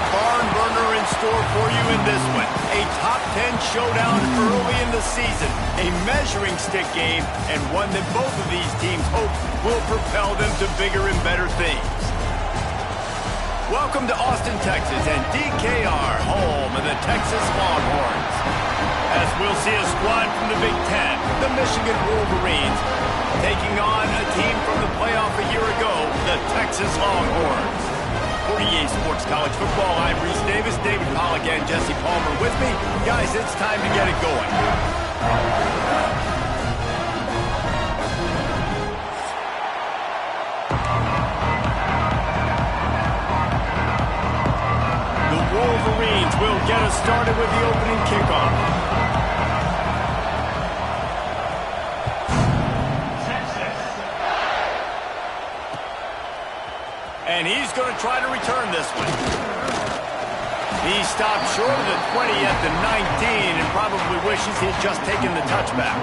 barn burner in store for you in this one. A top 10 showdown early in the season. A measuring stick game, and one that both of these teams hope will propel them to bigger and better things. Welcome to Austin, Texas, and DKR, home of the Texas Longhorns. As we'll see a squad from the Big Ten, the Michigan Wolverines, taking on a team from the playoff a year ago, the Texas Longhorns. For EA Sports College Football, I'm Reese Davis, David Pollack, and Jesse Palmer with me. Guys, it's time to get it going. The Wolverines will get us started with the opening kickoff. And he's going to try to return this one. He stopped short of the 20 at the 19 and probably wishes he had just taken the touchback.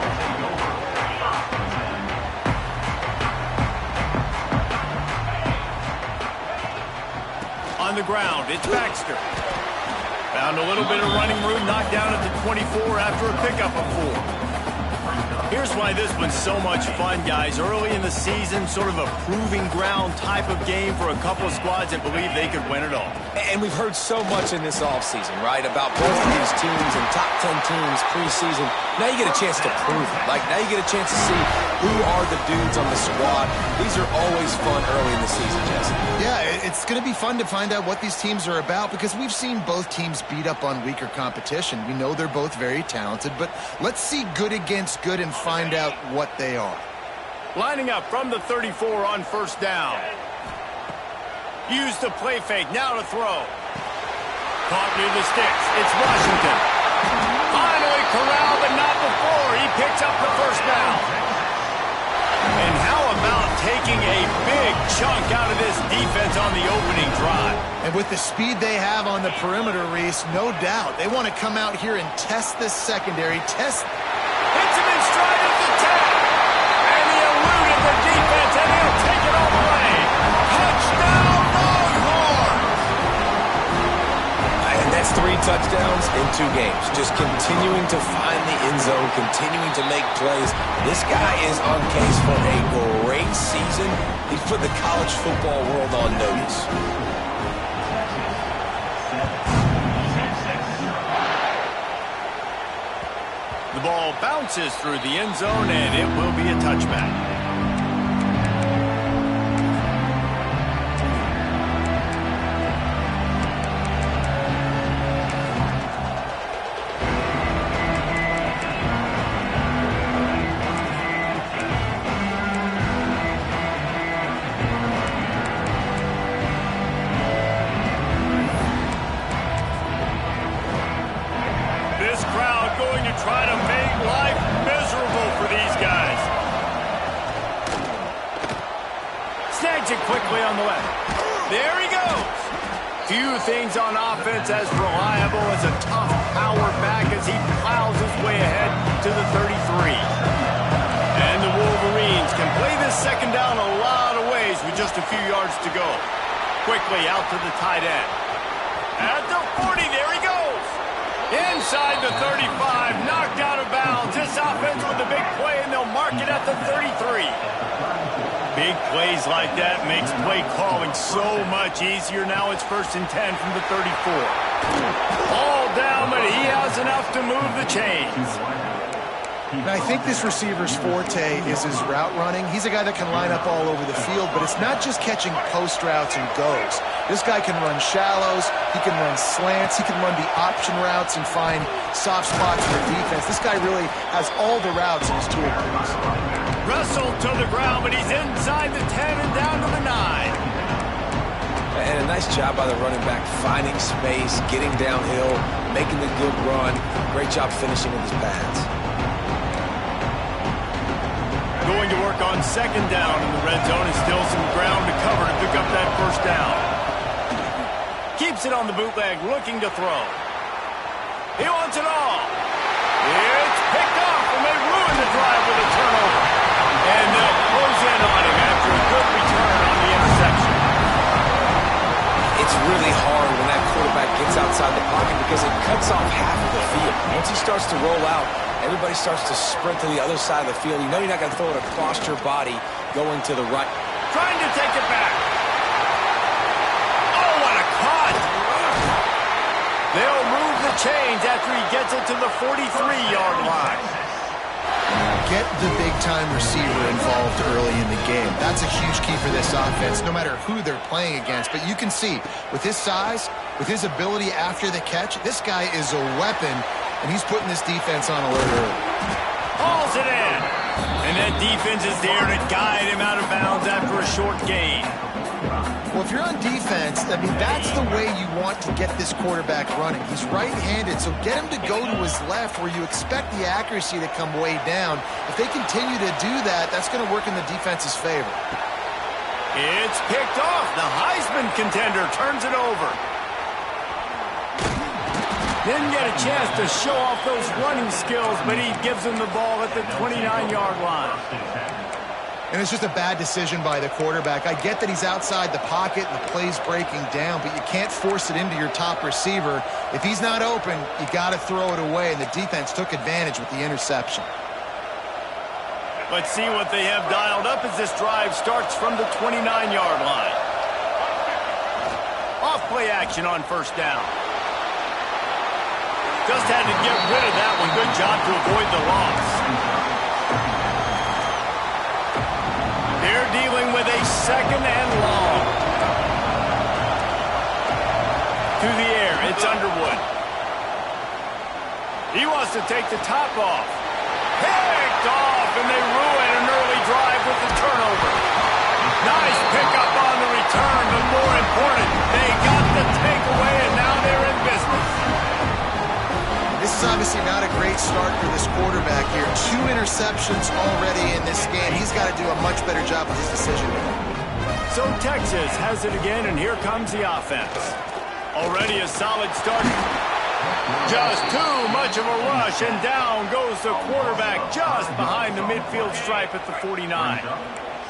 On the ground, it's Baxter. Found a little bit of running room, knocked down at the 24 after a pickup of 4. Here's why this one's so much fun, guys. Early in the season, sort of a proving ground type of game for a couple of squads that believe they could win it all. And we've heard so much in this offseason, right, about both of these teams and top 10 teams preseason. Now you get a chance to prove it. Like, now you get a chance to see who are the dudes on the squad. These are always fun early in the season, Jesse. Yeah, it's going to be fun to find out what these teams are about because we've seen both teams beat up on weaker competition. We know they're both very talented, but let's see good against good and find out what they are. Lining up from the 34 on first down. Use the play fake, now to throw. Caught near the sticks, it's Washington. Finally corralled, but not before. He picks up the first down. And how about taking a big chunk out of this defense on the opening drive? And with the speed they have on the perimeter, Reese, no doubt, they want to come out here and test this secondary, hits him in stride at the 10. And he eluded the defense, and he'll take it all the way. Touchdown, Longhorns! And that's 3 touchdowns in 2 games. Just continuing to find the end zone, continuing to make plays. This guy is on case for a great season. He's put the college football world on notice. The ball bounces through the end zone, and it will be a touchback. This crowd going to try to make life miserable for these guys. Snags it quickly on the left. There he goes. Few things on offense as reliable as a tough power back as he plows his way ahead to the 33. And the Wolverines can play this second down a lot of ways with just a few yards to go. Quickly out to the tight end. At the 40, there he goes. Inside the 35, knocked out of bounds. This offense with a big play, and they'll mark it at the 33. Big plays like that makes play calling so much easier. Now it's 1st and 10 from the 34. All down, but he has enough to move the chains. And I think this receiver's forte is his route running. He's a guy that can line up all over the field, but it's not just catching post routes and goes. This guy can run shallows, he can run slants, he can run the option routes and find soft spots for defense. This guy really has all the routes in his toolbox. Wrestled to the ground, but he's inside the 10 and down to the 9. And a nice job by the running back, finding space, getting downhill, making the good run. Great job finishing with his pads. Going to work on second down in the red zone, and still some ground to cover to pick up that first down. Keeps it on the bootleg, looking to throw. He wants it all. It's picked off, and they ruin the drive with a turnover. And they'll close in on him after a good return on the interception. It's really hard when that quarterback gets outside the pocket because it cuts off half of the field. Once he starts to roll out, everybody starts to sprint to the other side of the field. You know you're not going to throw it across your body going to the right. Trying to take it back. Oh, what a cut! They'll move the chains after he gets it to the 43-yard line. Get the big-time receiver involved early in the game. That's a huge key for this offense, no matter who they're playing against. But you can see, with his size, with his ability after the catch, this guy is a weapon, and he's putting this defense on alert early. Hauls it in. And that defense is there to guide him out of bounds after a short gain. Well, if you're on defense, I mean, that's the way you want to get this quarterback running. He's right-handed, so get him to go to his left where you expect the accuracy to come way down. If they continue to do that, that's going to work in the defense's favor. It's picked off. The Heisman contender turns it over. Didn't get a chance to show off those running skills, but he gives him the ball at the 29-yard line. And it's just a bad decision by the quarterback. I get that he's outside the pocket and the play's breaking down, but you can't force it into your top receiver. If he's not open, you got to throw it away, and the defense took advantage with the interception. Let's see what they have dialed up as this drive starts from the 29-yard line. Off-play action on first down. Just had to get rid of that one. Good job to avoid the loss. They're dealing with a second and long. To the air, it's Underwood. He wants to take the top off. Picked off, and they ruin an early drive with the turnover. Nice pickup on the return, but more important, they got the takeaway, and now they're in business. This is obviously not a great start for this quarterback here. 2 interceptions already in this game. He's got to do a much better job with his decision making. So Texas has it again, and here comes the offense. Already a solid start. Just too much of a rush, and down goes the quarterback just behind the midfield stripe at the 49.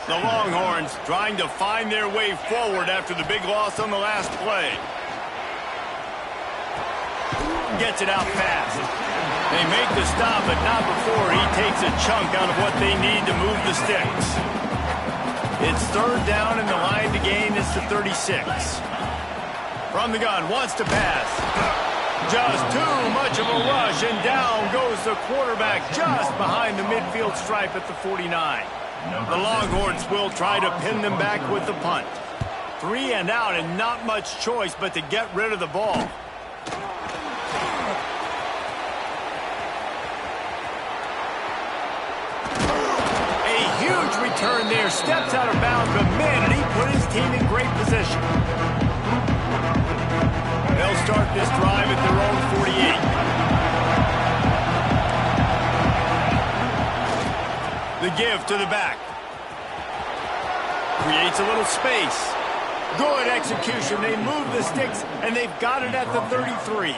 The Longhorns trying to find their way forward after the big loss on the last play. Gets it out fast. They make the stop, but not before he takes a chunk out of what they need to move the sticks. It's third down, and the line to gain is the 36. From the gun, wants to pass. Just too much of a rush, and down goes the quarterback just behind the midfield stripe at the 49. The Longhorns will try to pin them back with the punt. 3 and out, and not much choice but to get rid of the ball. Huge return there, steps out of bounds, but man, and he put his team in great position. They'll start this drive at their own 48. The give to the back. Creates a little space. Good execution. They move the sticks, and they've got it at the 33.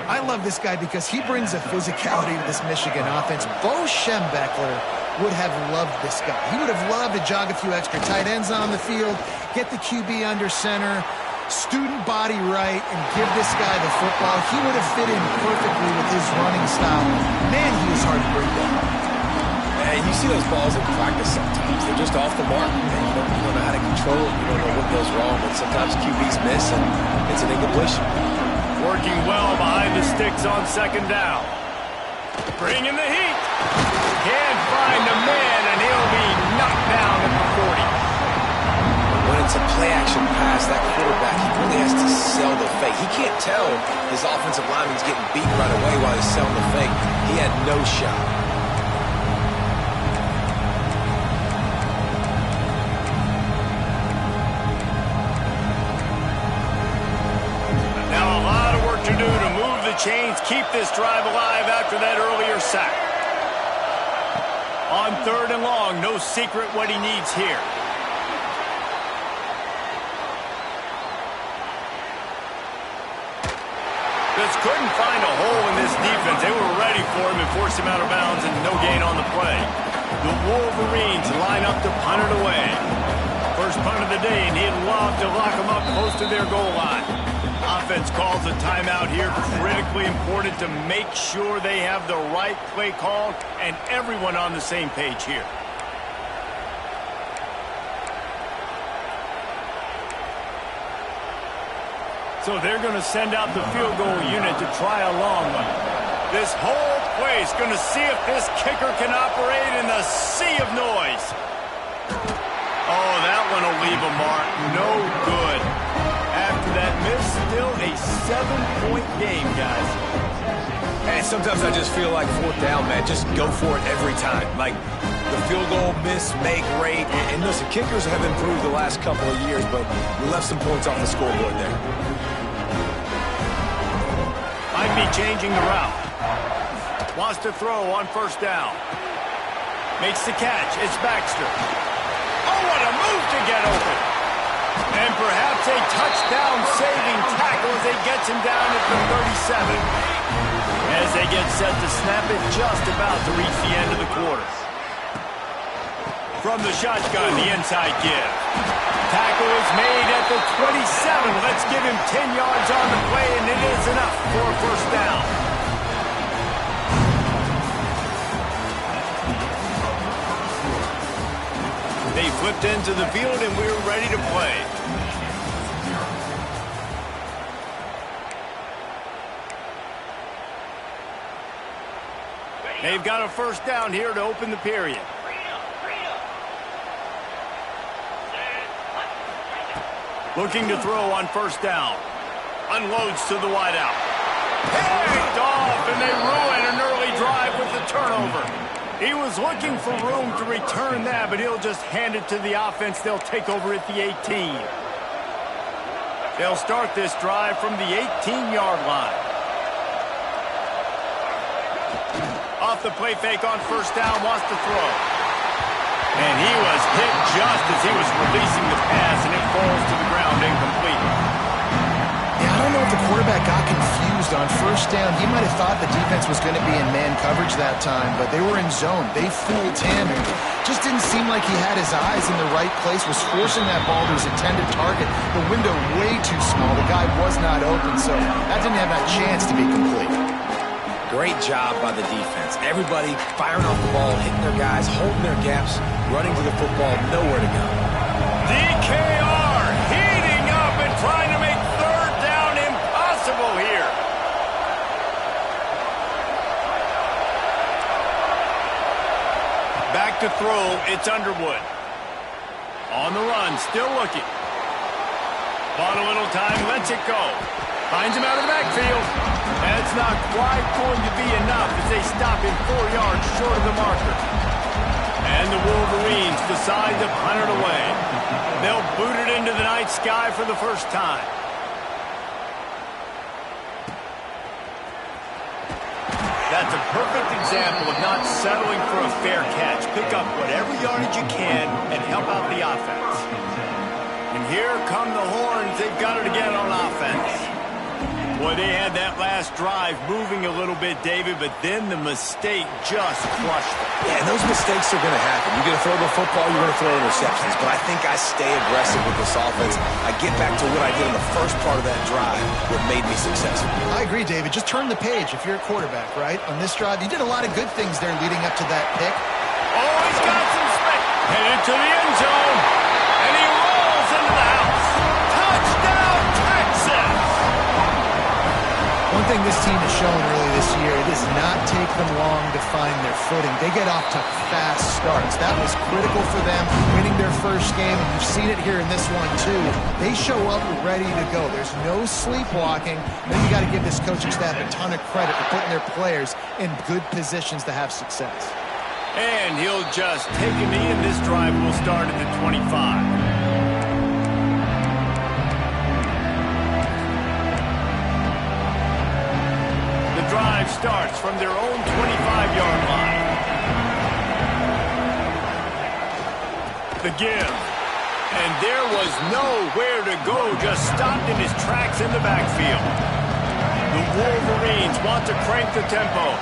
I love this guy because he brings a physicality to this Michigan offense. Bo Schembechler would have loved this guy. He would have loved to jog a few extra tight ends on the field, get the QB under center, student body right, and give this guy the football. He would have fit in perfectly with his running style. Man, he is hard to bring down. Hey, you see those balls in practice sometimes. They're just off the mark. And you don't know how to control it. You don't know what goes wrong. But sometimes QBs miss, and it's an incompletion. Working well behind the sticks on second down. Bringing the heat. Can't find a man, and he'll be knocked down at the 40. When it's a play-action pass, that quarterback, he really has to sell the fake. He can't tell his offensive lineman's getting beat right away while he's selling the fake. He had no shot. Now a lot of work to do to move the chains, keep this drive alive after that earlier sack. On third and long, no secret what he needs here. Just couldn't find a hole in this defense. They were ready for him and forced him out of bounds, and no gain on the play. The Wolverines line up to punt it away. First punt of the day, and he'd love to lock them up close to their goal line. Offense calls a timeout here. Critically important to make sure they have the right play called and everyone on the same page here. So they're going to send out the field goal unit to try a long one. This whole place going to see if this kicker can operate in the sea of noise. Oh, that one will leave a mark. No good. After that miss, still a 7-point game, guys. And sometimes I just feel like fourth down, man. Just go for it every time. Like the field goal miss, make rate. And listen, kickers have improved the last couple of years, but we left some points off the scoreboard there. Might be changing the route. Wants to throw on first down. Makes the catch. It's Baxter. Oh, what a move to get open. And perhaps a touchdown-saving tackle as he gets him down at the 37. As they get set to snap it, just about to reach the end of the quarter. From the shotgun, the inside give. Tackle is made at the 27. Let's give him 10 yards on the play, and it is enough for a first down. They flipped into the field, and we're ready to play. They've got a first down here to open the period. Looking to throw on first down. Unloads to the wideout. Picked off, and they ruin an early drive with the turnover. He was looking for room to return that, but he'll just hand it to the offense. They'll take over at the 18. They'll start this drive from the 18-yard line. Off the play fake on first down, wants to throw. And he was hit just as he was releasing the pass, and it falls to the ground incomplete. Yeah, I don't know if the quarterback got confused on first down. He might have thought the defense was going to be in man coverage that time, but they were in zone. They fooled him, and just didn't seem like he had his eyes in the right place, was forcing that ball to his intended target. The window way too small. The guy was not open, so that didn't have that chance to be complete. Great job by the defense. Everybody firing off the ball, hitting their guys, holding their gaps, running to the football, nowhere to go. DKR heating up and trying to make third down impossible here. Back to throw, it's Underwood. On the run, still looking. Bought a little time, lets it go. Finds him out of the backfield. That's not quite going to be enough as they stop him 4 yards short of the marker. And the Wolverines decide to punt it away. They'll boot it into the night sky for the first time. That's a perfect example of not settling for a fair catch. Pick up whatever yardage you can and help out the offense. And here come the horns. They've got it again on offense. Boy, they had that last drive moving a little bit, David, but then the mistake just crushed them. Yeah, and those mistakes are going to happen. You're going to throw the football, you're going to throw interceptions. But I think I stay aggressive with this offense. I get back to what I did in the first part of that drive, what made me successful. I agree, David. Just turn the page if you're a quarterback, right? On this drive, you did a lot of good things there leading up to that pick. Oh, he's got some space. Headed to the end zone. And he rolls into the house. Touchdown, Texas! One thing this team has shown early this year, it does not take them long to find their footing. They get off to fast starts. That was critical for them, winning their first game, and you've seen it here in this one too. They show up ready to go. There's no sleepwalking. Then you got to give this coaching staff a ton of credit for putting their players in good positions to have success. And he'll just take a knee, and this drive will start at the 25. Drive starts from their own 25-yard line. The give. And there was nowhere to go, just stopped in his tracks in the backfield. The Wolverines want to crank the tempo.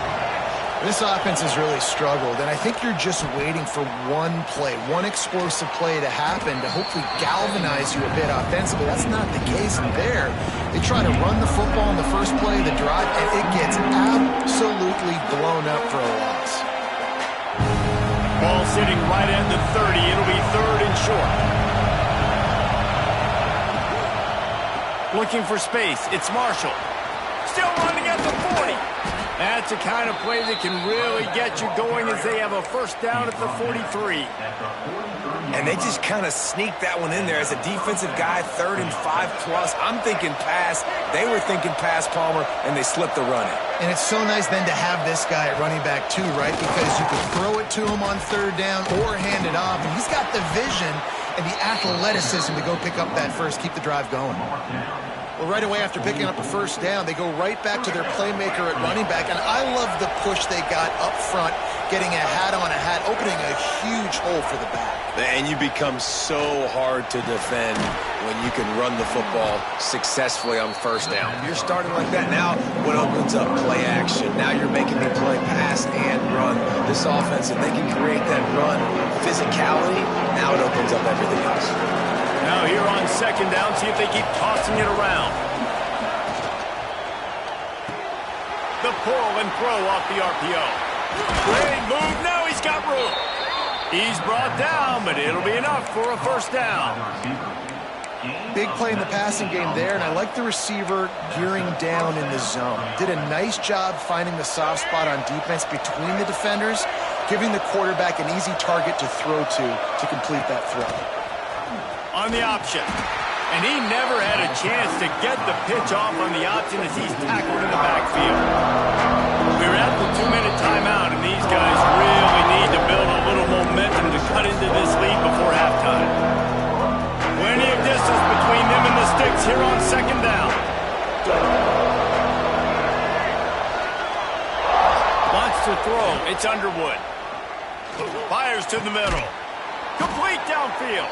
This offense has really struggled, and I think you're just waiting for one play, one explosive play to happen to hopefully galvanize you a bit offensively. That's not the case in there. They try to run the football in the first play of the drive, and it gets absolutely blown up for a loss. Ball sitting right at the 30. It'll be 3rd and short. Looking for space. It's Marshall. Still running at the 40. That's the kind of play that can really get you going as they have a first down at the 43. And they just kind of sneaked that one in there as a defensive guy, 3rd and 5+. I'm thinking pass. They were thinking pass, Palmer, and they slipped the run in. And it's so nice then to have this guy at running back too, right? Because you could throw it to him on 3rd down or hand it off. And he's got the vision and the athleticism to go pick up that first, keep the drive going. Well, right away after picking up a first down, they go right back to their playmaker at running back. And I love the push they got up front, getting a hat on a hat, opening a huge hole for the back. And you become so hard to defend when you can run the football successfully on first down. You're starting like that now, what opens up play action. Now you're making me play pass and run. This offense, if they can create that run physicality, now it opens up everything else. Now here on 2nd down, see if they keep tossing it around. The pull and throw off the RPO. Great move. Now he's got room. He's brought down, but it'll be enough for a first down. Big play in the passing game there, and I like the receiver gearing down in the zone. Did a nice job finding the soft spot on defense between the defenders, giving the quarterback an easy target to throw to complete that throw. On the option. And he never had a chance to get the pitch off on the option as he's tackled in the backfield. We're at the 2-minute timeout, and these guys really need to build a little momentum to cut into this lead before halftime. Plenty of distance between them and the sticks here on 2nd down. Wants to throw. It's Underwood. Fires to the middle. Complete downfield.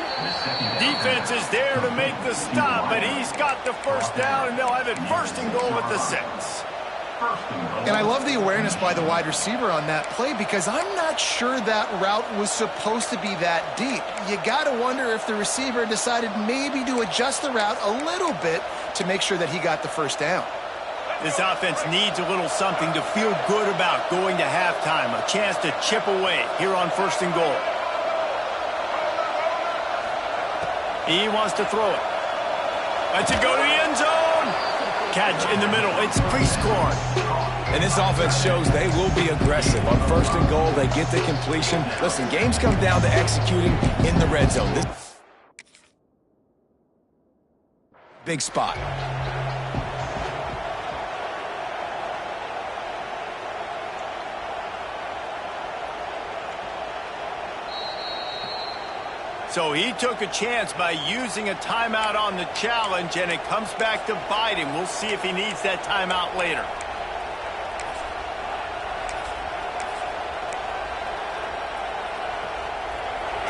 Defense is there to make the stop, but he's got the first down, and they'll have it 1st and goal at the 6. And I love the awareness by the wide receiver on that play because I'm not sure that route was supposed to be that deep. You got to wonder if the receiver decided maybe to adjust the route a little bit to make sure that he got the first down. This offense needs a little something to feel good about going to halftime, a chance to chip away here on 1st and goal. He wants to throw it. Lets it go to the end zone. Catch in the middle. It's pre-scored. And this offense shows they will be aggressive. On 1st and goal, they get the completion. Listen, games come down to executing in the red zone. This big spot. So he took a chance by using a timeout on the challenge, and it comes back to bite him. We'll see if he needs that timeout later.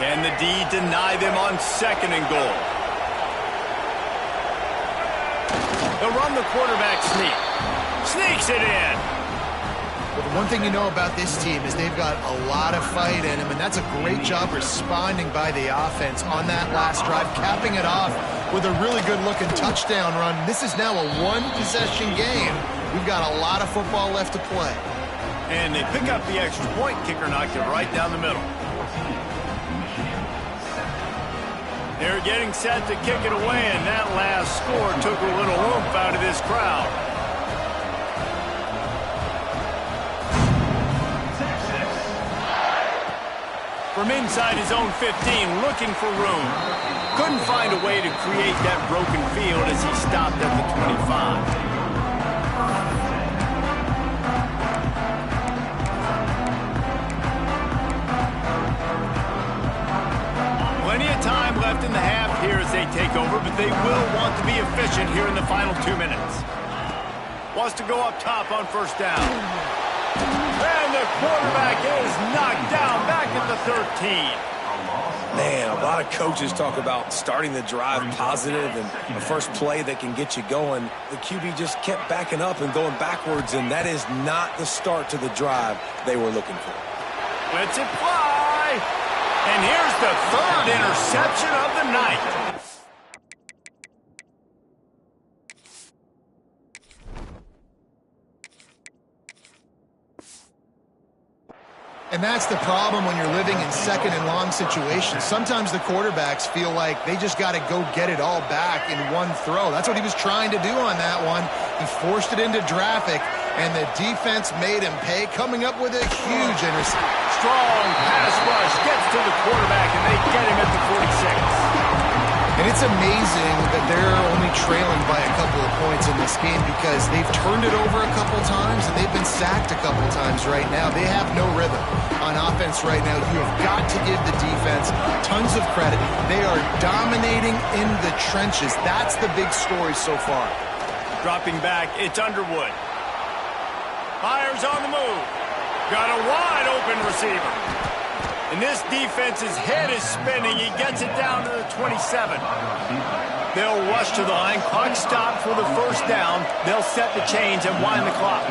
Can the D deny them on 2nd and goal? They'll run the quarterback sneak. Sneaks it in. But the one thing you know about this team is they've got a lot of fight in them, and that's a great job responding by the offense on that last drive, capping it off with a really good-looking touchdown run. This is now a one-possession game. We've got a lot of football left to play. And they pick up the extra point. Kicker knocked it right down the middle. They're getting set to kick it away, and that last score took a little oomph out of this crowd. From inside his own 15, looking for room. Couldn't find a way to create that broken field as he stopped at the 25. Plenty of time left in the half here as they take over, but they will want to be efficient here in the final 2 minutes. Wants to go up top on 1st down. And the quarterback is knocked down back at the 13. Man, a lot of coaches talk about starting the drive positive and the first play that can get you going. The QB just kept backing up and going backwards, and that is not the start to the drive they were looking for. Lets it fly. And here's the third interception of the night. And that's the problem when you're living in second and long situations. Sometimes the quarterbacks feel like they just got to go get it all back in one throw. That's what he was trying to do on that one. He forced it into traffic, and the defense made him pay, coming up with a huge interception. Strong pass rush gets to the quarterback, and they get him at the 46. And it's amazing that they're only trailing by a couple of points in this game because they've turned it over a couple times and they've been sacked a couple times right now. They have no rhythm on offense right now. You have got to give the defense tons of credit. They are dominating in the trenches. That's the big story so far. Dropping back, it's Underwood. Fires on the move. Got a wide open receiver. And this defense's head is spinning. He gets it down to the 27. They'll rush to the line. Clock stopped for the first down. They'll set the chains and wind the clock.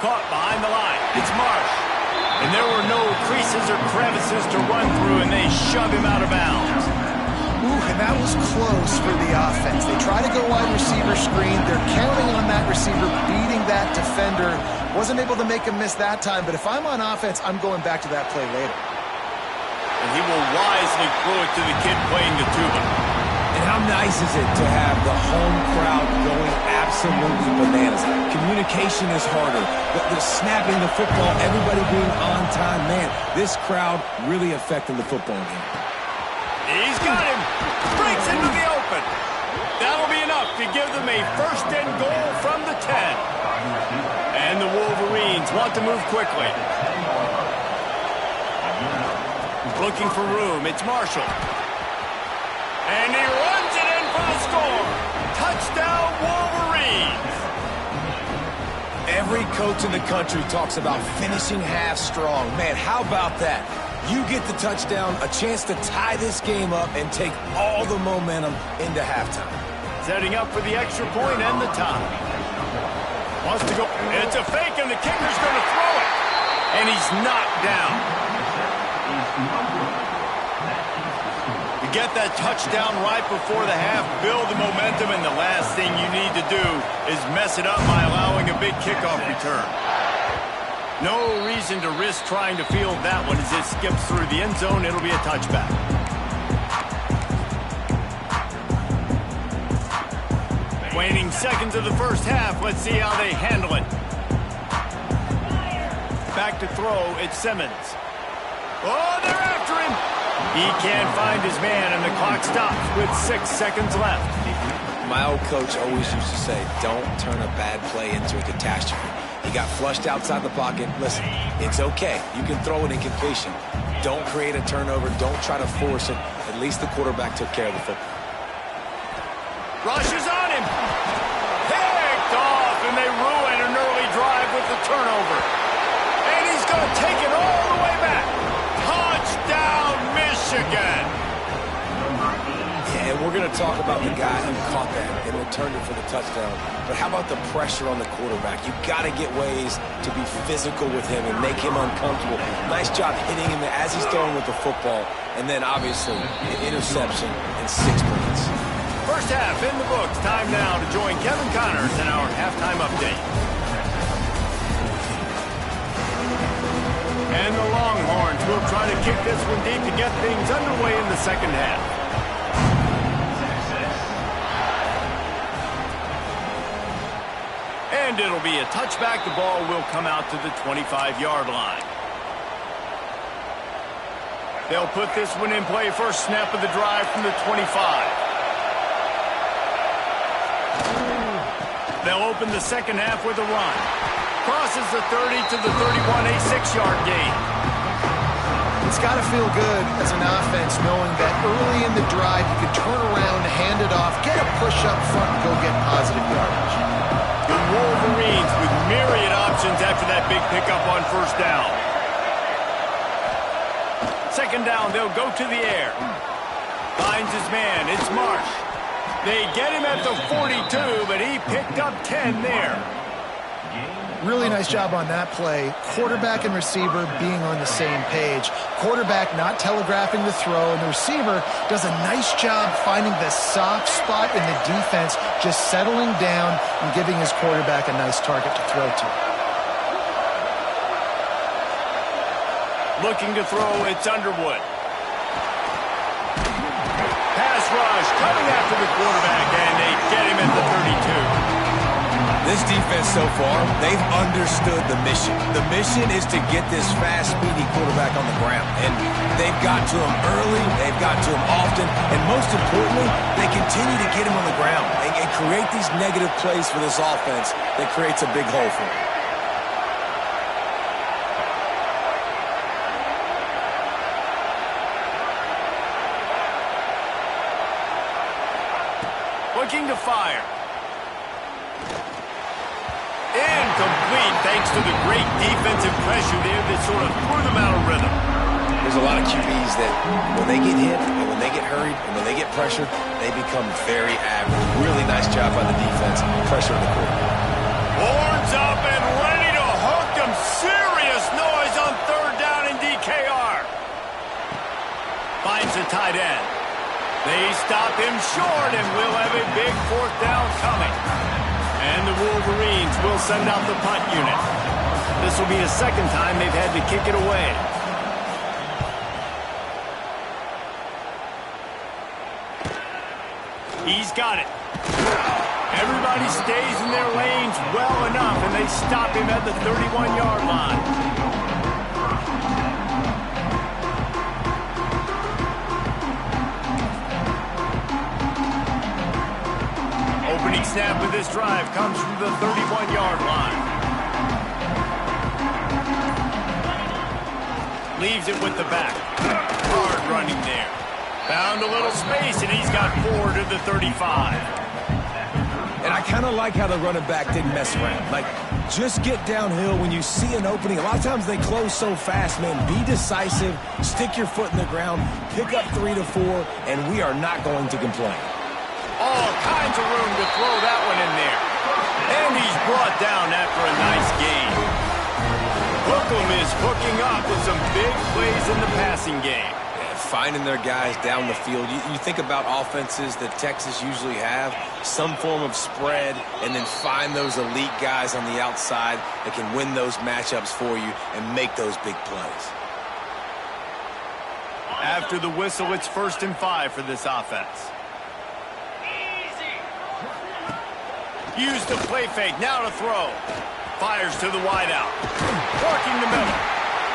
Caught behind the line. It's Marsh. And there were no creases or crevices to run through, and they shove him out of bounds. Ooh, and that was close for the offense. They try to go wide receiver screen. They're counting on that receiver beating that defender. Wasn't able to make him miss that time, but if I'm on offense, I'm going back to that play later. And he will wisely throw it to the kid playing the tuba. And how nice is it to have the home crowd going absolutely bananas? Communication is harder. The snapping the football, everybody being on time. Man, this crowd really affecting the football game. He's got him. Breaks into the open. That'll be enough to give them a first and goal from the 10. And the Wolverines want to move quickly. Looking for room. It's Marshall. And he runs it in for the score. Touchdown, Wolverines. Every coach in the country talks about finishing half strong. Man, how about that? You get the touchdown, a chance to tie this game up and take all the momentum into halftime. Setting up for the extra point and the tie. Wants to go. It's a fake, and the kicker's going to throw it. And he's knocked down. You get that touchdown right before the half, build the momentum, and the last thing you need to do is mess it up by allowing a big kickoff return. No reason to risk trying to field that one as it skips through the end zone. It'll be a touchback. Waning seconds of the first half. Let's see how they handle it. Back to throw. It's Simmons. Oh, they're after him. He can't find his man, and the clock stops with 6 seconds left. My old coach always used to say, don't turn a bad play into a catastrophe. He got flushed outside the pocket. Listen, it's okay. You can throw an incompletion. Don't create a turnover. Don't try to force it. At least the quarterback took care of the football. Rushes on him. Picked off, and they ruin an early drive with the turnover. And he's going to take it all the way back. Touchdown, Michigan. Yeah, and we're going to talk about the guy who caught that and returned it for the touchdown. But how about the pressure on the quarterback? You got to get ways to be physical with him and make him uncomfortable. Nice job hitting him as he's throwing with the football. And then, obviously, the interception in 6 points. First half in the books. Time now to join Kevin Connors in our halftime update. And the Longhorns will try to kick this one deep to get things underway in the second half. And it'll be a touchback. The ball will come out to the 25-yard line. They'll put this one in play. First snap of the drive from the 25. They'll open the second half with a run. Crosses the 30 to the 31, a 6-yard gain. It's got to feel good as an offense knowing that early in the drive you can turn around, hand it off, get a push up front, and go get positive yardage. The Wolverines with myriad options after that big pickup on first down. second down, they'll go to the air. Finds his man. It's Marsh. They get him at the 42, but he picked up 10 there. Really nice job on that play. Quarterback and receiver being on the same page. Quarterback not telegraphing the throw, and the receiver does a nice job finding the soft spot in the defense, just settling down and giving his quarterback a nice target to throw to. Looking to throw, it's Underwood. Pass rush coming after the quarterback, and they get him at the 32. This defense so far, they've understood the mission. The mission is to get this fast, speedy quarterback on the ground. And they've got to him early, they've got to him often, and most importantly, they continue to get him on the ground and create these negative plays for this offense that creates a big hole for him. Looking to fire. Incomplete thanks to the great defensive pressure there that sort of threw them out of rhythm. There's a lot of QBs that when they get hit and when they get hurried and when they get pressured, they become very average. Really nice job by the defense, pressuring the quarterback. Horns up and ready to hook them. Serious noise on third down in DKR. Finds the tight end. They stop him short and we'll have a big fourth down coming. And the Wolverines will send out the punt unit. This will be the second time they've had to kick it away. He's got it. Everybody stays in their lanes well enough, and they stop him at the 31-yard line. Opening snap of this drive comes from the 31-yard line. Leaves it with the back. Hard running there. Found a little space, and he's got 4 to the 35. And I kind of like how the running back didn't mess around. Like, just get downhill when you see an opening. A lot of times they close so fast, man. Be decisive, stick your foot in the ground, pick up 3 to 4, and we are not going to complain. All kinds of room to throw that one in there. And he's brought down after a nice gain. Hookem is hooking up with some big plays in the passing game. Finding their guys down the field. You think about offenses that Texas usually have, some form of spread, and then find those elite guys on the outside that can win those matchups for you and make those big plays. After the whistle, it's 1st and 5 for this offense. Use the play fake, now to throw. Fires to the wideout. Working the middle.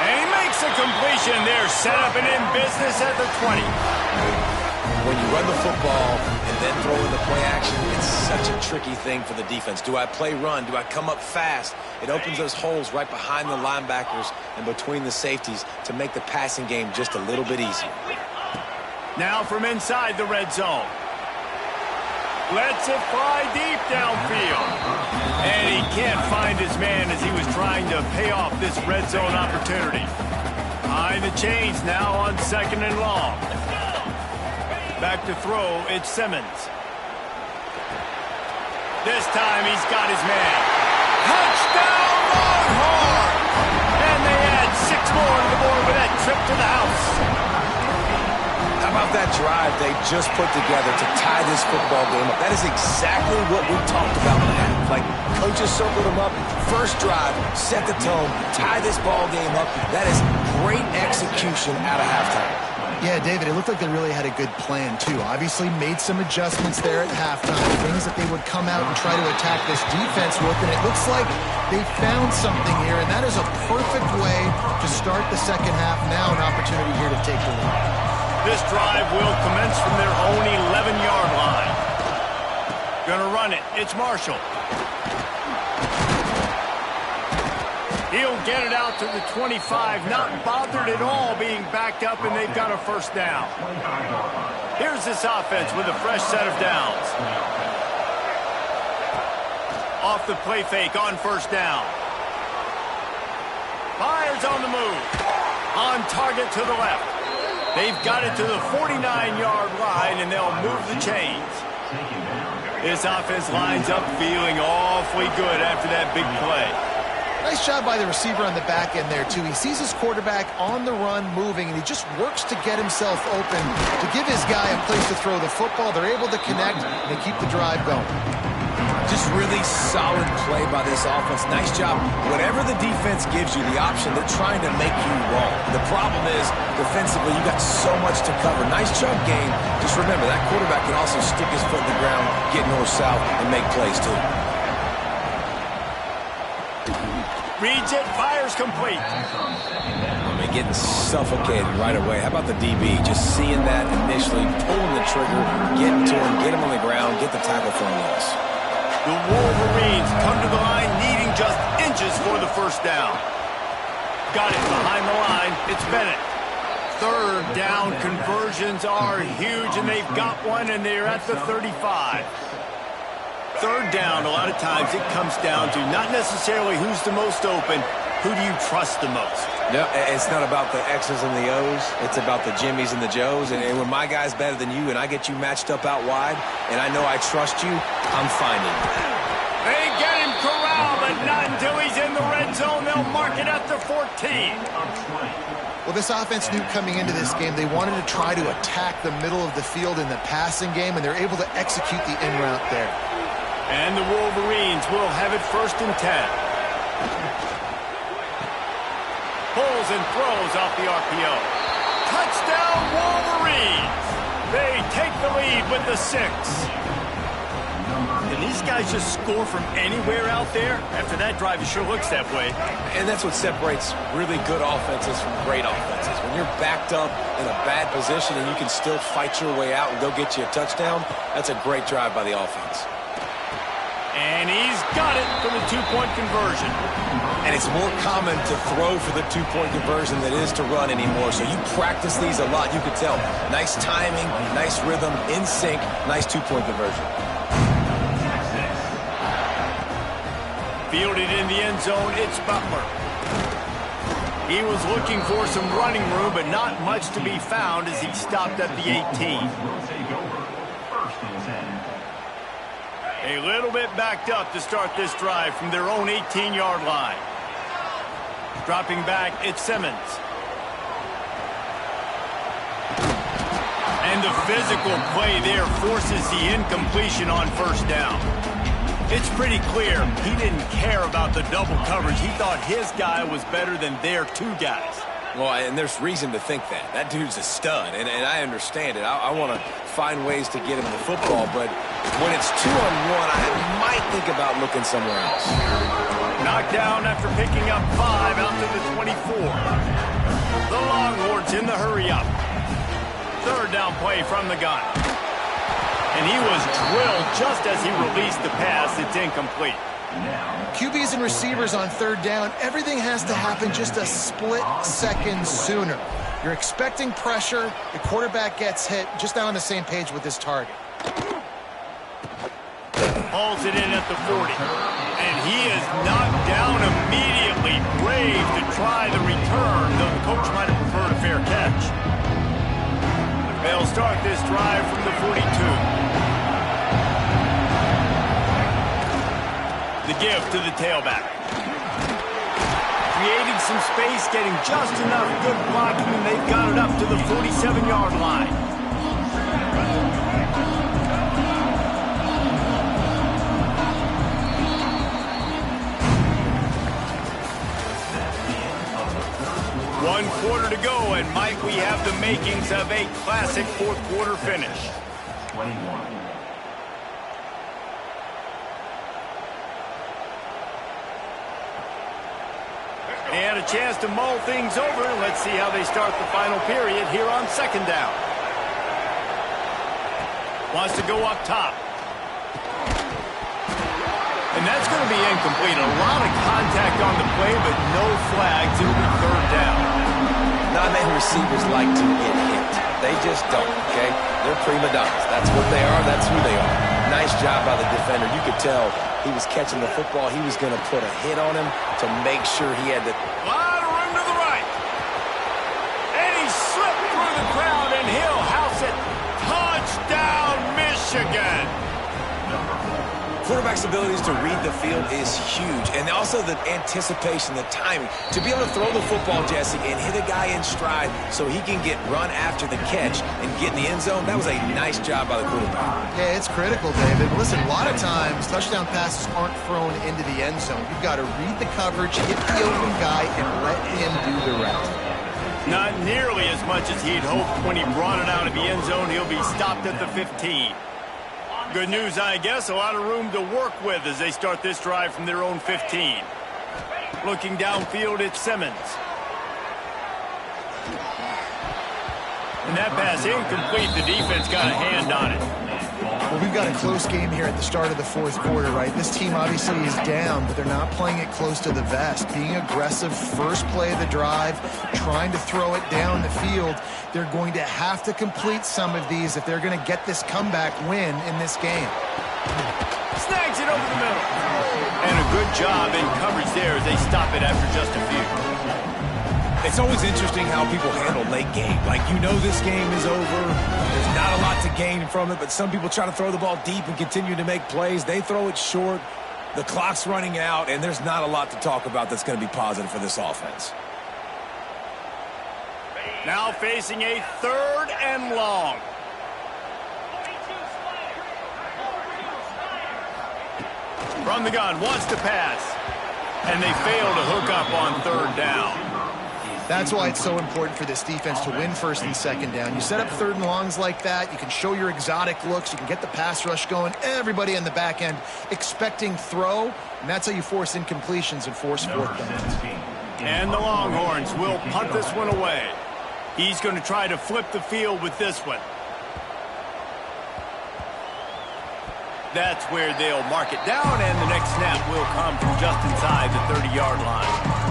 And he makes a completion there, set up and in business at the 20. When you run the football and then throw in the play action, it's such a tricky thing for the defense. Do I play run? Do I come up fast? It opens those holes right behind the linebackers and between the safeties to make the passing game just a little bit easier. Now from inside the red zone. Lets it fly deep downfield. And he can't find his man as he was trying to pay off this red zone opportunity. Behind the chains now on 2nd and long. Back to throw, it's Simmons. This time he's got his man. Touchdown Longhorn! And they add 6 more to the board with that trip to the house. How about that drive they just put together to tie this football game up? That is exactly what we talked about in the half. Like, coaches circled them up. First drive, set the tone, tie this ball game up. That is great execution out of halftime. Yeah, David, it looked like they really had a good plan, too. Obviously made some adjustments there at halftime, things that they would come out and try to attack this defense with, and it looks like they found something here, and that is a perfect way to start the second half. Now an opportunity here to take the lead. This drive will commence from their own 11-yard line. Gonna run it. It's Marshall. He'll get it out to the 25, not bothered at all being backed up, and they've got a first down. Here's this offense with a fresh set of downs. Off the play fake on first down. Fires on the move. On target to the left. They've got it to the 49-yard line, and they'll move the chains. This offense lines up feeling awfully good after that big play. Nice job by the receiver on the back end there, too. He sees his quarterback on the run moving, and he just works to get himself open to give his guy a place to throw the football. They're able to connect, and they keep the drive going. Just really solid play by this offense. Nice job. Whatever the defense gives you the option, they're trying to make you wrong. The problem is, defensively, you got so much to cover. Nice chunk game. Just remember, that quarterback can also stick his foot in the ground, get north-south, and make plays, too. Reads it, fires complete. I mean, getting suffocated right away. How about the DB? Just seeing that initially, pulling the trigger, getting to him, get him on the ground, get the tackle for a loss. The Wolverines come to the line needing just inches for the first down. Got it behind the line. It's Bennett. Third down conversions are huge, and they've got one, and they're at the 35. Third down, a lot of times it comes down to not necessarily who's the most open, who do you trust the most? No, it's not about the X's and the O's. It's about the Jimmies and the Joes. And when my guy's better than you and I get you matched up out wide and I know I trust you, I'm finding you. They get him corralled, but not until he's in the red zone. They'll mark it at the 14. Well, this offense knew coming into this game they wanted to try to attack the middle of the field in the passing game, and they're able to execute the in route there. And the Wolverines will have it 1st and 10. Pulls and throws off the RPO. Touchdown, Wolverines! They take the lead with the 6. And these guys just score from anywhere out there? After that drive, it sure looks that way. And that's what separates really good offenses from great offenses. When you're backed up in a bad position and you can still fight your way out and go get you a touchdown, that's a great drive by the offense. And he's got it for the 2-point conversion. And it's more common to throw for the 2-point conversion than it is to run anymore. So you practice these a lot. You can tell. Nice timing, nice rhythm, in sync, nice 2-point conversion. Fielded in the end zone, it's Butler. He was looking for some running room, but not much to be found as he stopped at the 18. A little bit backed up to start this drive from their own 18-yard line. Dropping back, it's Simmons. And the physical play there forces the incompletion on 1st down. It's pretty clear he didn't care about the double coverage. He thought his guy was better than their 2 guys. Well, and there's reason to think that. That dude's a stud, and I understand it. I want to find ways to get him the football, but when it's 2-on-1, I might think about looking somewhere else. Knocked down after picking up 5 out to the 24. The Longhorns in the hurry-up. 3rd down play from the gun. And he was drilled just as he released the pass. It's incomplete. QBs and receivers on 3rd down, everything has to happen just a split second sooner. You're expecting pressure, the quarterback gets hit, just not on the same page with his target. Hauls it in at the 40. And he is knocked down immediately. Brave to try the return, though the coach might have preferred a fair catch. They'll start this drive from the 42. The give to the tailback. Creating some space, getting just enough good blocking, and they've got it up to the 47-yard line. One quarter to go, and might we have the makings of a classic 4th quarter finish. 21. And a chance to mull things over. Let's see how they start the final period here on 2nd down. Wants to go up top. And that's going to be incomplete. A lot of contact on the play, but no flags. It'll be 3rd down. Not many receivers like to get hit. They just don't, okay? They're prima donnas. That's what they are. That's who they are. Nice job by the defender. You could tell he was catching the football. He was going to put a hit on him to make sure he had the... A lot of room to the right. And he slipped through the crowd. quarterback's abilities to read the field is huge. And also the anticipation, the timing. To be able to throw the football, Jesse, and hit a guy in stride so he can get run after the catch and get in the end zone, that was a nice job by the quarterback. Yeah, it's critical, David. Listen, a lot of times touchdown passes aren't thrown into the end zone. You've got to read the coverage, hit the open guy, and let him do the rest. Not nearly as much as he'd hoped when he brought it out of the end zone. He'll be stopped at the 15. Good news, I guess. A lot of room to work with as they start this drive from their own 15. Looking downfield, it's Simmons. And that pass incomplete. The defense got a hand on it. Well, we've got a close game here at the start of the fourth quarter, right? This team obviously is down, but they're not playing it close to the vest. Being aggressive, first play of the drive, trying to throw it down the field. They're going to have to complete some of these if they're going to get this comeback win in this game. Snags it over the middle. And a good job in coverage there as they stop it after just a few. It's always interesting how people handle late game. Like, you know this game is over. There's not a lot to gain from it, but some people try to throw the ball deep and continue to make plays. They throw it short. The clock's running out, and there's not a lot to talk about that's going to be positive for this offense. Now facing a 3rd and long. From the gun, wants to pass. And they fail to hook up on 3rd down. That's why it's so important for this defense to win 1st and 2nd down. You set up 3rd and longs like that, you can show your exotic looks, you can get the pass rush going, everybody in the back end expecting throw, and that's how you force incompletions and force 4th downs. And the Longhorns will punt this one away. He's going to try to flip the field with this one. That's where they'll mark it down, and the next snap will come from just inside the 30-yard line.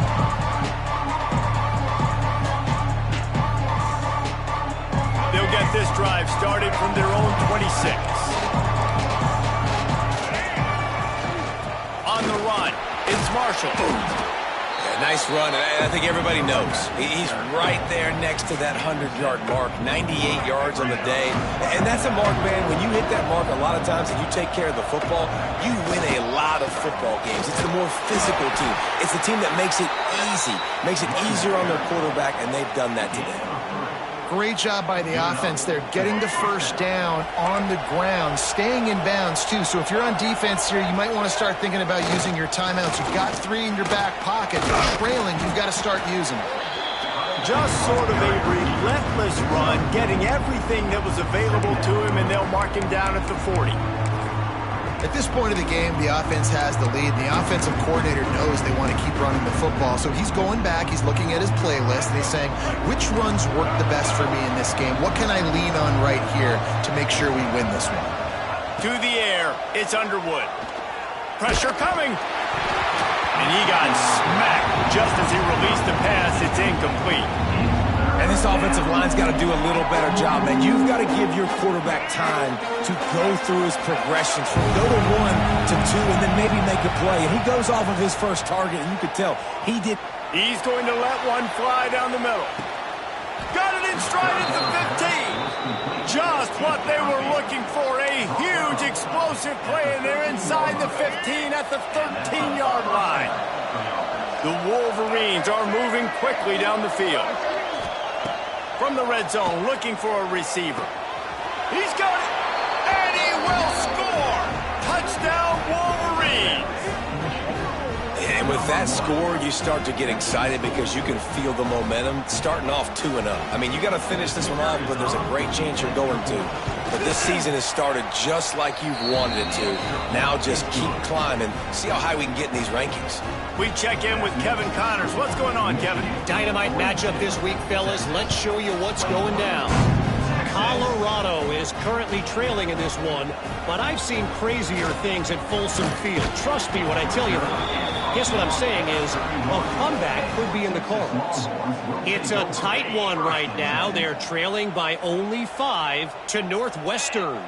They'll get this drive started from their own 26. On the run, it's Marshall. Yeah, nice run, and I think everybody knows. He's right there next to that 100-yard mark, 98 yards on the day. And that's a mark, man, when you hit that mark a lot of times and you take care of the football, you win a lot of football games. It's the more physical team. It's the team that makes it easy, makes it easier on their quarterback, and they've done that today. Great job by the offense there, getting the 1st down on the ground, staying in bounds too. So if you're on defense here, you might want to start thinking about using your timeouts. You've got 3 in your back pocket. You're trailing, you've got to start using them. Just sort of a relentless run, getting everything that was available to him, and they'll mark him down at the 40. At this point of the game, the offense has the lead, and the offensive coordinator knows they want to keep running the football. So he's going back, he's looking at his playlist, and he's saying, which runs work the best for me in this game? What can I lean on right here to make sure we win this one? To the air, it's Underwood. Pressure coming. And he got smacked just as he released the pass. It's incomplete. And this offensive line's got to do a little better job, man. You've got to give your quarterback time to go through his progressions from go to 1 to 2 and then maybe make a play. And he goes off of his first target, and you could tell he did. He's going to let one fly down the middle. Got it in stride at the 15. Just what they were looking for, a huge explosive play, and they're inside the 15 at the 13-yard line. The Wolverines are moving quickly down the field. From the red zone, looking for a receiver. He's got it, and he will score! Touchdown, Wolverines! And with that score, you start to get excited because you can feel the momentum starting off 2-0. I mean, you got to finish this one off, but there's a great chance you're going to. But this season has started just like you've wanted it to. Now just keep climbing. See how high we can get in these rankings. We check in with Kevin Connors. What's going on, Kevin? Dynamite matchup this week, fellas. Let's show you what's going down. Colorado is currently trailing in this one, but I've seen crazier things at Folsom Field. Trust me when I tell you that. Guess what I'm saying is a comeback could be in the cards. It's a tight one right now. They're trailing by only 5 to Northwestern.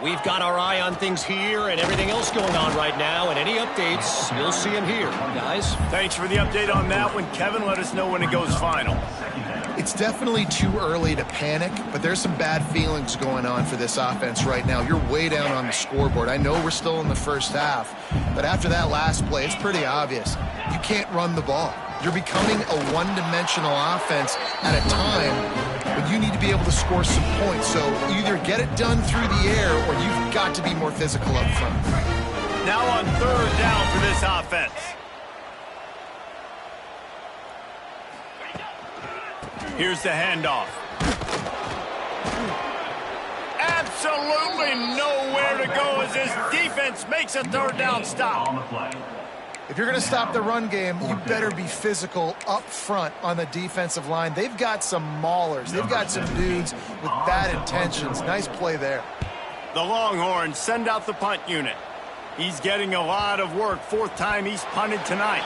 We've got our eye on things here and everything else going on right now, and any updates, you'll see them here, guys. Thanks for the update on that one, Kevin. Let us know when it goes final. It's definitely too early to panic, but there's some bad feelings going on for this offense right now. You're way down on the scoreboard. I know we're still in the first half, but after that last play, it's pretty obvious. You can't run the ball. You're becoming a one-dimensional offense at a time when you need to be able to score some points. So either get it done through the air or you've got to be more physical up front. Now on third down for this offense. Here's the handoff. Absolutely nowhere to go as this defense makes a third down stop. If you're going to stop the run game, you better be physical up front on the defensive line. They've got some maulers. They've got some dudes with bad intentions. Nice play there. The Longhorns send out the punt unit. He's getting a lot of work. Fourth time he's punted tonight.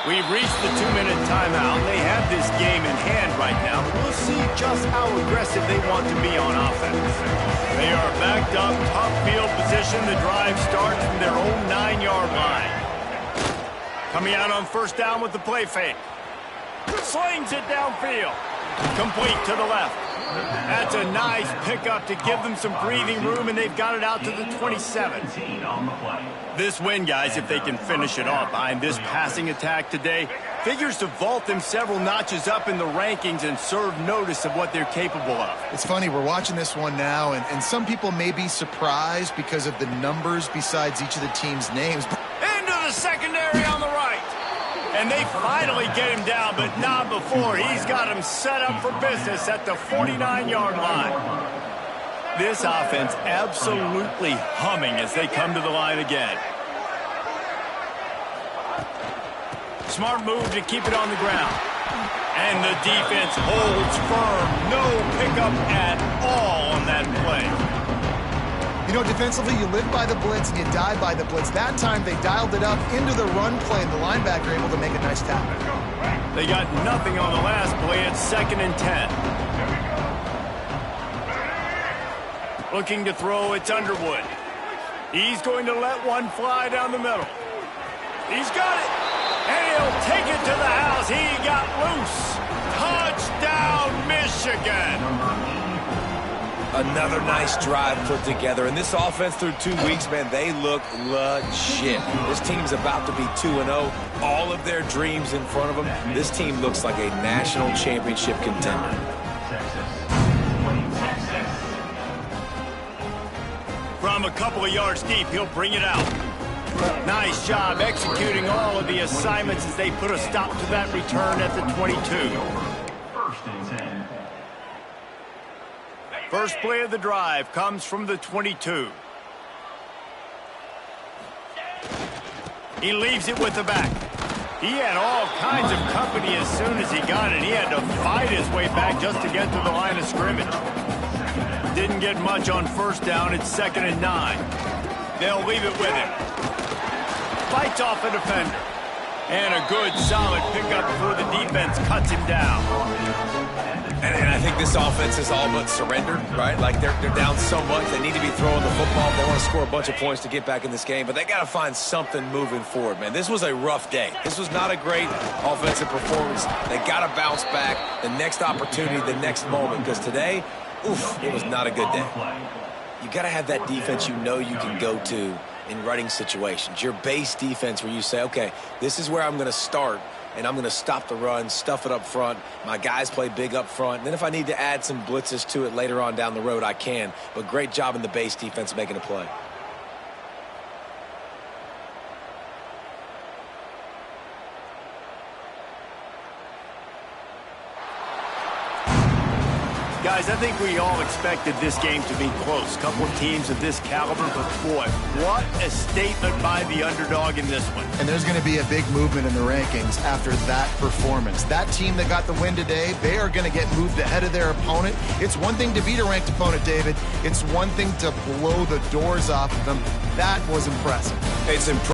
We've reached the 2-minute timeout. They have this game in hand right now. We'll see just how aggressive they want to be on offense. They are backed up, tough field position. The drive starts from their own 9-yard line. Coming out on first down with the play fake. Slings it downfield. Complete to the left. That's a nice pickup to give them some breathing room, and they've got it out to the 27. This win, guys, if they can finish it off behind this passing attack today, figures to vault them several notches up in the rankings and serve notice of what they're capable of. It's funny, we're watching this one now, and some people may be surprised because of the numbers besides each of the team's names. Into the secondary on the right. And they finally get him down, but not before. He's got him set up for business at the 49-yard line. This offense absolutely humming as they come to the line again. Smart move to keep it on the ground. And the defense holds firm. No pickup at all on that play. You know, defensively, you live by the blitz and you die by the blitz. That time, they dialed it up into the run play, and the linebacker able to make a nice tackle. They got nothing on the last play. It's 2nd and 10. Looking to throw, it's Underwood. He's going to let one fly down the middle. He's got it. And he'll take it to the house. He got loose. Touchdown, Michigan. Another nice drive put together. And this offense through 2 weeks, man, they look legit. This team's about to be 2-0. All of their dreams in front of them. This team looks like a national championship contender. From a couple of yards deep, he'll bring it out. Nice job executing all of the assignments as they put a stop to that return at the 22. 1st and 10. First play of the drive comes from the 22. He leaves it with the back. He had all kinds of company as soon as he got it. He had to fight his way back just to get to the line of scrimmage. Didn't get much on first down. It's 2nd and 9. They'll leave it with him. Fights off a defender. And a good, solid pickup before the defense cuts him down. And I think this offense is all but surrendered, right? Like they're down so much. They need to be throwing the football. They want to score a bunch of points to get back in this game, but they got to find something moving forward, man. This was a rough day. This was not a great offensive performance. They got to bounce back the next opportunity, the next moment, because today, oof, it was not a good day. You got to have that defense you know you can go to in running situations. Your base defense where you say, okay, this is where I'm going to start, and I'm going to stop the run, stuff it up front. My guys play big up front. And then if I need to add some blitzes to it later on down the road, I can. But great job in the base defense making a play. Guys, I think we all expected this game to be close. Couple of teams of this caliber, but boy, what a statement by the underdog in this one. And there's going to be a big movement in the rankings after that performance. That team that got the win today, they are going to get moved ahead of their opponent. It's one thing to beat a ranked opponent, David. It's one thing to blow the doors off of them. That was impressive. It's impressive.